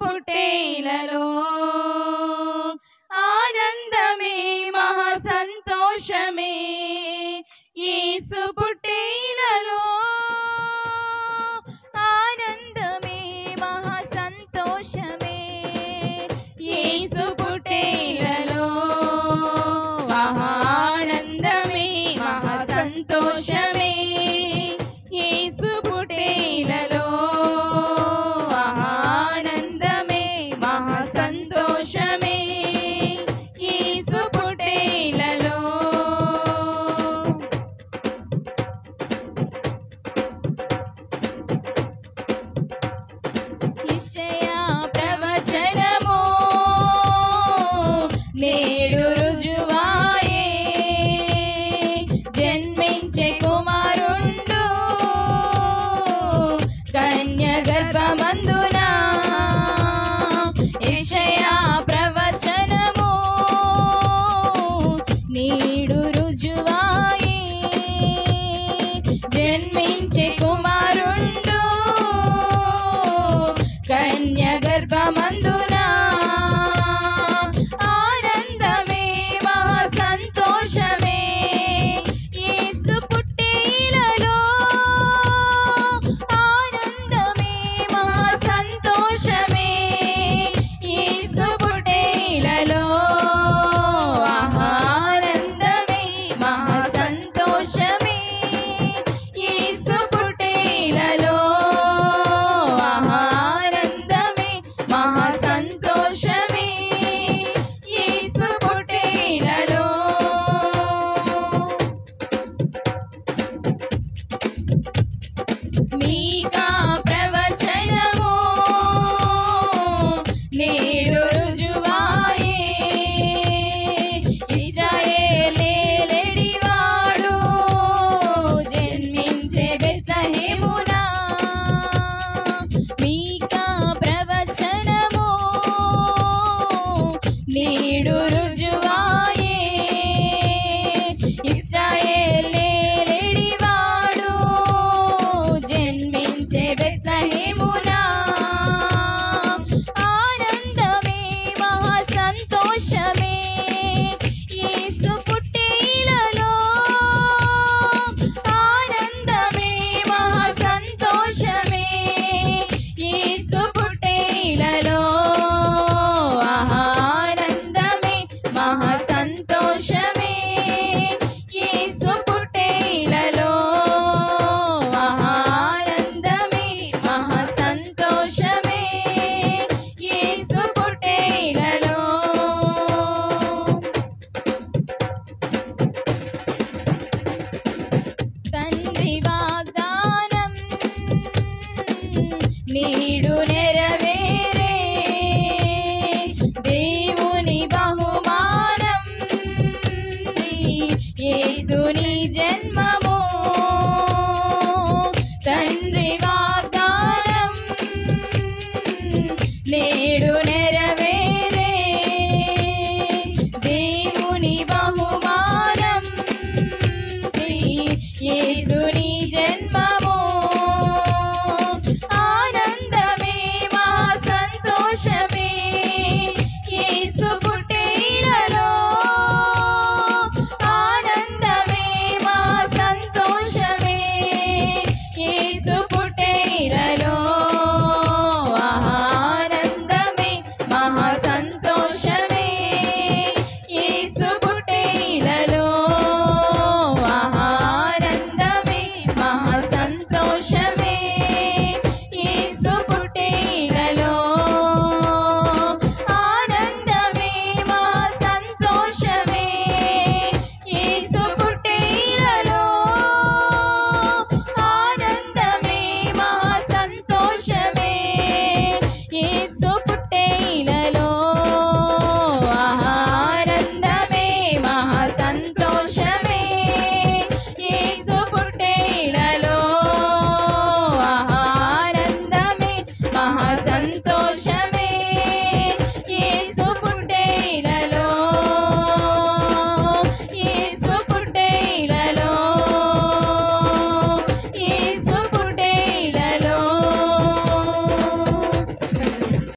పుట్టేలలో ఆనందమే మహా సంతోషమే యేసు పుట్టేలలో ఆనందమే మహా సంతోషమే యేసు పుట్టేలలో ఆనందమే మహా సంతోషమే యేసు పుట్టేలలో ఆనందమే మహా సంతోషమే యేసు పుట్టేలలో యెషయా ప్రవచనము నేడు రుజువాయే జన్మించే కుమారుండు కన్య గర్భమందున యెషయా ప్రవచనము నేడు రుజువాయే జన్మించే కుమారుండు కన్య గర్భమందున ఆనందమే మహా సంతోషమే యేసు పుట్టేలలో ఆనందమే మహా సంతోషమే యేసు పుట్టేలలో ఆనందమే మహా సంతోషమే యేసు పుట్టేలలో ఆనందమే మహా సంతోషమే యేసు పుట్టేలలో మీకా ప్రవచనము నేడు రుజువాయే ఇశ్రాయేలీయులెడివాడు జన్మించే బెత్లెహేమున మీకా ప్రవచనము నేడు రుజువాయే ఇశ్రాయేలీయులెడివాడు జన్మించే బెత్లెహేమున ఆనందమే మహా సంతోషమే యేసు పుట్టేలలో ఆనందమే మహా సంతోషమే యేసు పుట్టేలలో ఆనందమే మహా సంతోషమే యేసు పుట్టేలలో ఆనందమే మహా సంతోషమే యేసు పుట్టేలలో తండ్రి వాగ్దానం నేడు నెరవేరే దేవుని బహుమానం శ్రీ యేసుని జన్మము తండ్రి వాగ్దానం నేడు నెరవేరే దేవుని బహుమానం శ్రీ యేసుని జన్మము ఆనందమే మహా సంతోషమే యేసు పుట్టేలలో ఆనందమే మహా సంతోషమే యేసు పుట్టేలలో ఆనందమే మహా సంతోషమే యేసు పుట్టేలలో ఆనందమే మహా సంతోషమే యేసు పుట్టేలలో ఆనందమే మహా సంతోషమే యేసు పుట్టేలలో ఆనందమే మహా సంతోషమే యేసు పుట్టేలలో ఆనందమే మహా సంతోషమే యేసు పుట్టేలలో ఆనందమే మహా సంతోషమే